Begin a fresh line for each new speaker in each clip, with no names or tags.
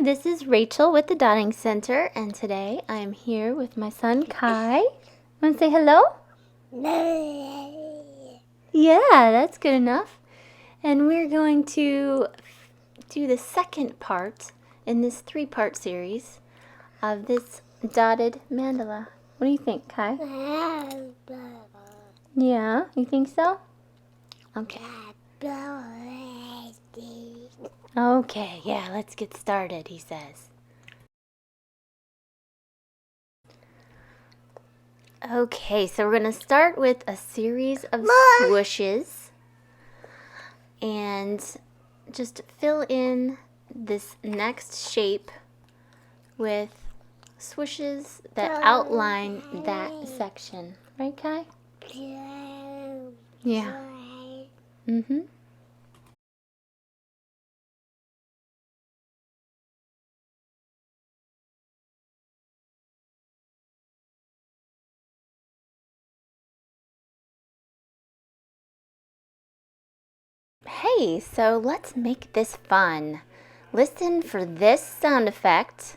this is Rachel with the Dotting Center, and today I'm here with my son Kai. Want to say hello? Yeah, that's good enough. And we're going to do the second part in this three-part series of this dotted mandala. What do you think, Kai? Yeah, you think so? Okay. Okay, yeah, let's get started, he says. Okay, so we're going to start with a series of swooshes and just fill in this next shape with swooshes that outline that section. Right, Kai? Yeah. Mm-hmm. Hey, so let's make this fun. Listen for this sound effect.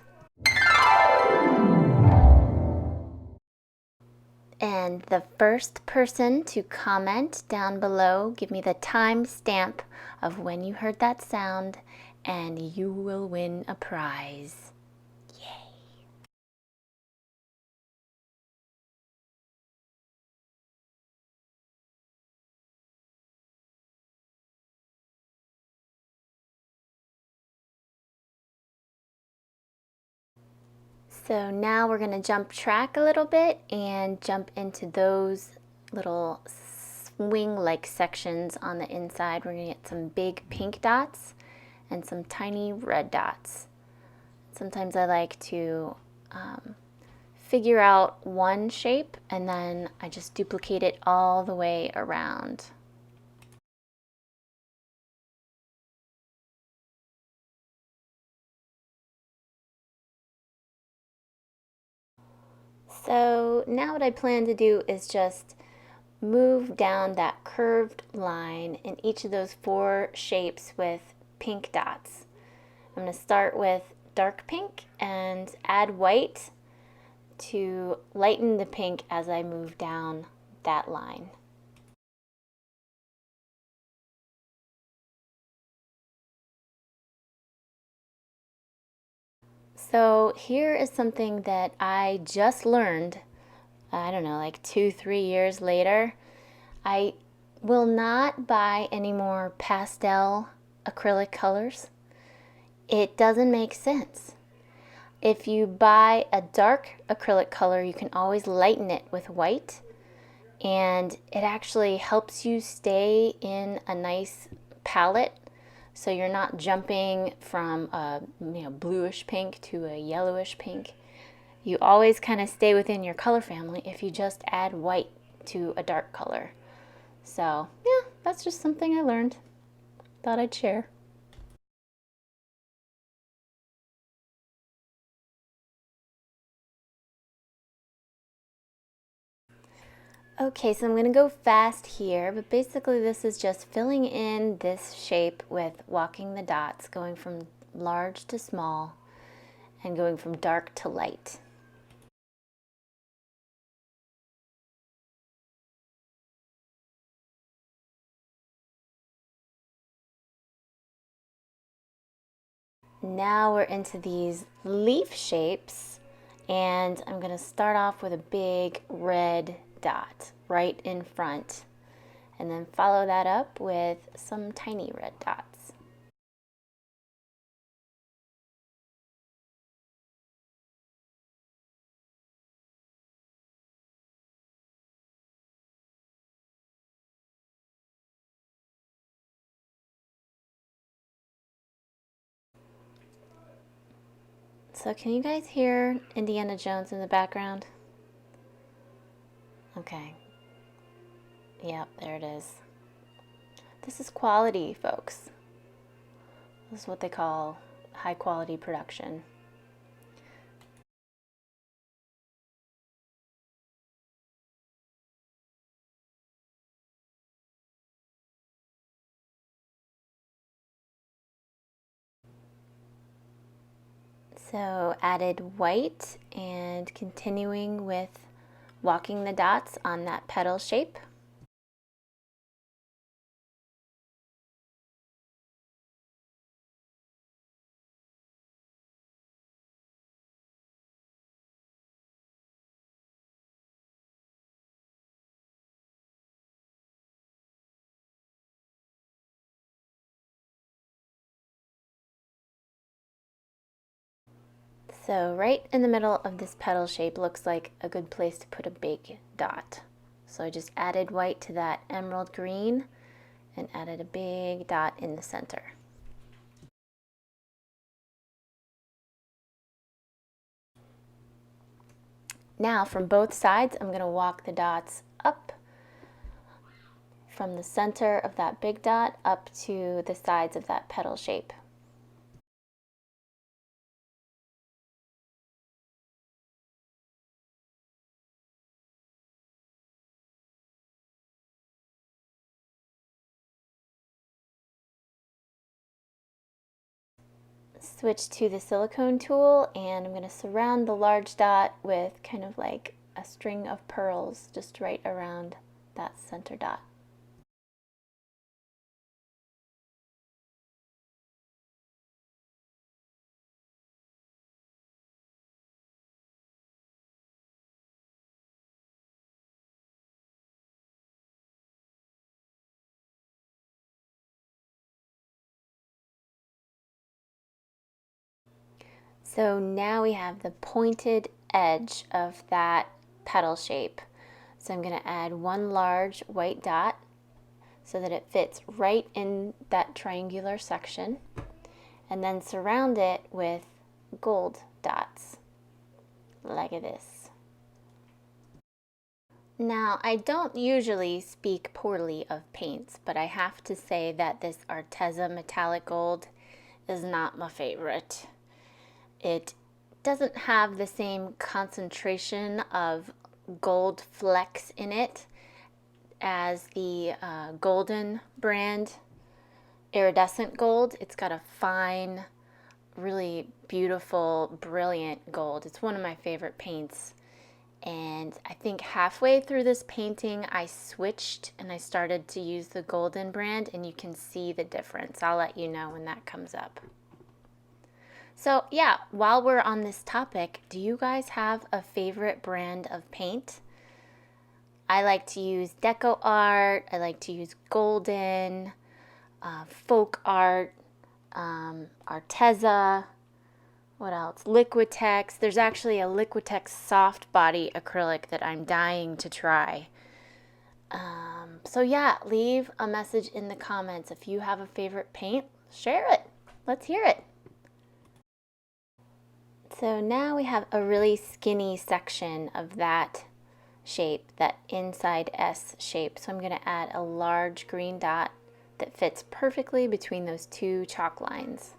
And the first person to comment down below, give me the time stamp of when you heard that sound, and you will win a prize. Yay! So now we're going to jump track a little bit and jump into those little swing-like sections on the inside. We're going to get some big pink dots and some tiny red dots. Sometimes I like to figure out one shape and then I just duplicate it all the way around. So now what I plan to do is just move down that curved line in each of those four shapes with pink dots. I'm going to start with dark pink and add white to lighten the pink as I move down that line. So here is something that I just learned, I don't know, like 2-3 years later. I will not buy any more pastel acrylic colors. It doesn't make sense. If you buy a dark acrylic color, you can always lighten it with white, and it actually helps you stay in a nice palette, so you're not jumping from a bluish pink to a yellowish pink. You always kind of stay within your color family if you just add white to a dark color. So yeah, that's just something I learned. Thought I'd share. Okay, so I'm going to go fast here, but basically this is just filling in this shape with walking the dots, going from large to small and going from dark to light. Now we're into these leaf shapes, and I'm going to start off with a big red dot right in front, and then follow that up with some tiny red dots. So can you guys hear Indiana Jones in the background? Okay. Yep, there it is. This is quality, folks. This is what they call high quality production. So added white and continuing with walking the dots on that petal shape. So right in the middle of this petal shape looks like a good place to put a big dot. So I just added white to that emerald green and added a big dot in the center. Now from both sides, I'm going to walk the dots up from the center of that big dot up to the sides of that petal shape. Switch to the silicone tool, and I'm going to surround the large dot with kind of like a string of pearls just right around that center dot. So now we have the pointed edge of that petal shape. So I'm going to add one large white dot so that it fits right in that triangular section, and then surround it with gold dots like this. Now, I don't usually speak poorly of paints, but I have to say that this Arteza metallic gold is not my favorite. It doesn't have the same concentration of gold flecks in it as the Golden brand iridescent gold. It's got a fine, really beautiful, brilliant gold. It's one of my favorite paints. And I think halfway through this painting, I switched and I started to use the Golden brand, and you can see the difference. I'll let you know when that comes up. So yeah, while we're on this topic, do you guys have a favorite brand of paint? I like to use Deco Art, I like to use Golden, Folk Art, Arteza, what else? Liquitex. There's actually a Liquitex soft body acrylic that I'm dying to try. So yeah, leave a message in the comments. If you have a favorite paint, share it. Let's hear it. So now we have a really skinny section of that shape, that inside S shape. So I'm going to add a large green dot that fits perfectly between those two chalk lines.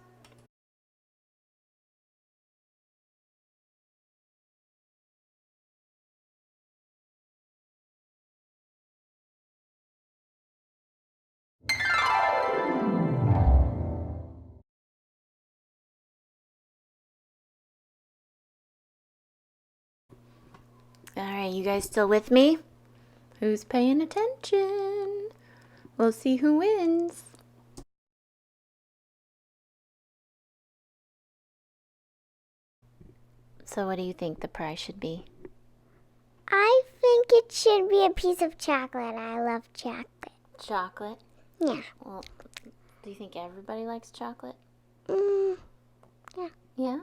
All right, you guys still with me? Who's paying attention? We'll see who wins. So what do you think the prize should be?
I think it should be a piece of chocolate. I love chocolate.
Chocolate?
Yeah.
Well, do you think everybody likes chocolate?
Yeah.
Yeah?
Yeah.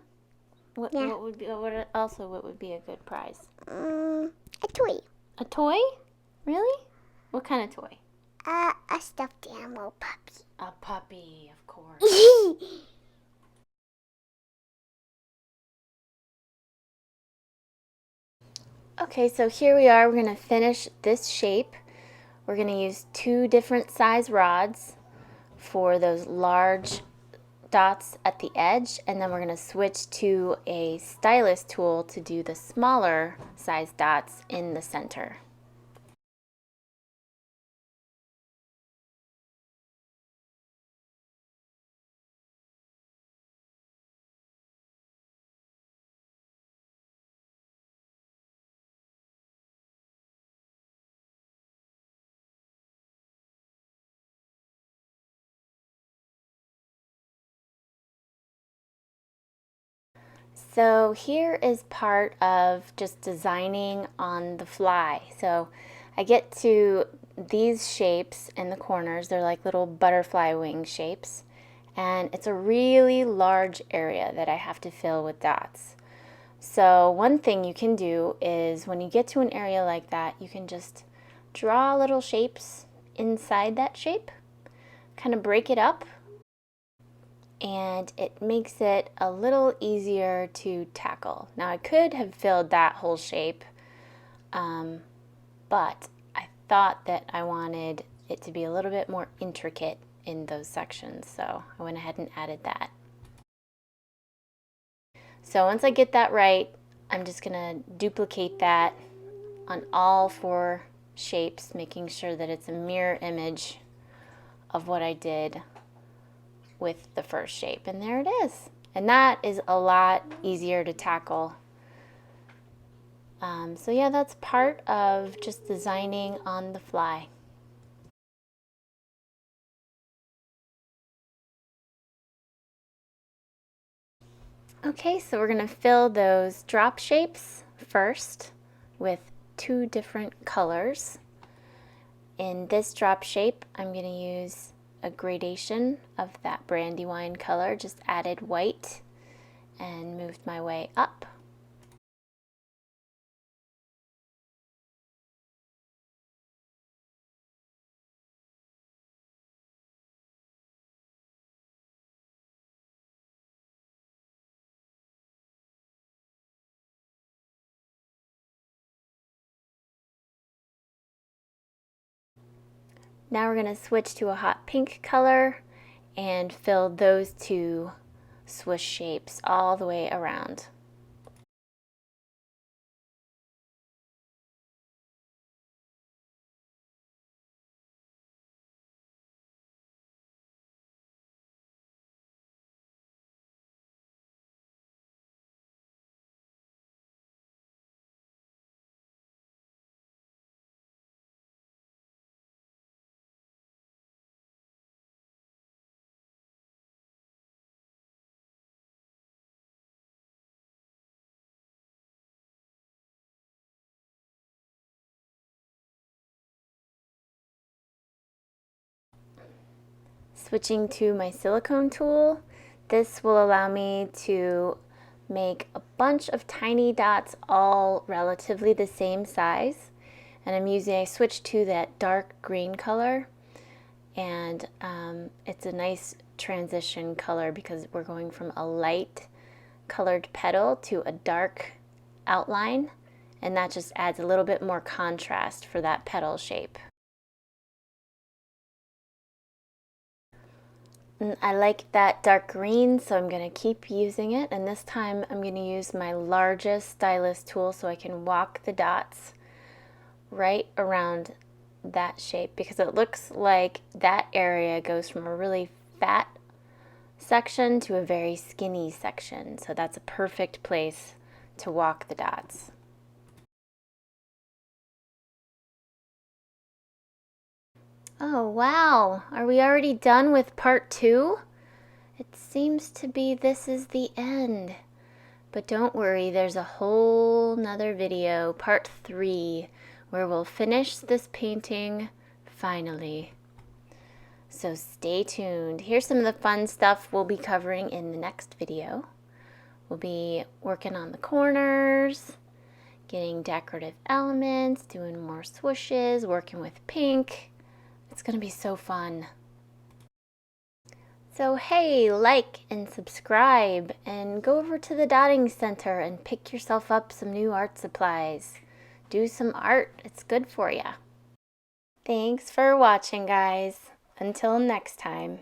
What would be a good prize?
A toy.
A toy? Really? What kind of toy?
A stuffed animal puppy.
A puppy, of course. Okay, so here we are. We're going to finish this shape. We're going to use two different size rods for those large dots at the edge, and then we're going to switch to a stylus tool to do the smaller size dots in the center. So here is part of just designing on the fly. So I get to these shapes in the corners. They're like little butterfly wing shapes. And it's a really large area that I have to fill with dots. So one thing you can do is when you get to an area like that, you can just draw little shapes inside that shape, kind of break it up, and it makes it a little easier to tackle. Now I could have filled that whole shape, but I thought that I wanted it to be a little bit more intricate in those sections, so I went ahead and added that. So once I get that right, I'm just gonna duplicate that on all 4 shapes, making sure that it's a mirror image of what I did with the first shape. And there it is. And that is a lot easier to tackle. So yeah, that's part of just designing on the fly. Okay, so we're gonna fill those drop shapes first with 2 different colors. In this drop shape, I'm gonna use a gradation of that Brandywine color, just added white and moved my way up. Now we're going to switch to a hot pink color and fill those 2 swoosh shapes all the way around. Switching to my silicone tool, this will allow me to make a bunch of tiny dots all relatively the same size. And I switched to that dark green color, and it's a nice transition color because we're going from a light colored petal to a dark outline, and that just adds a little bit more contrast for that petal shape. And I like that dark green, so I'm going to keep using it, and this time I'm going to use my largest stylus tool so I can walk the dots right around that shape, because it looks like that area goes from a really fat section to a very skinny section, so that's a perfect place to walk the dots. Oh wow, are we already done with part 2? It seems to be this is the end. But don't worry, there's a whole nother video, part 3, where we'll finish this painting finally. So stay tuned. Here's some of the fun stuff we'll be covering in the next video. We'll be working on the corners, getting decorative elements, doing more swooshes, working with pink. It's gonna be so fun. So hey, like and subscribe, and go over to the Dotting Center and pick yourself up some new art supplies. Do some art, it's good for you. Thanks for watching, guys. Until next time.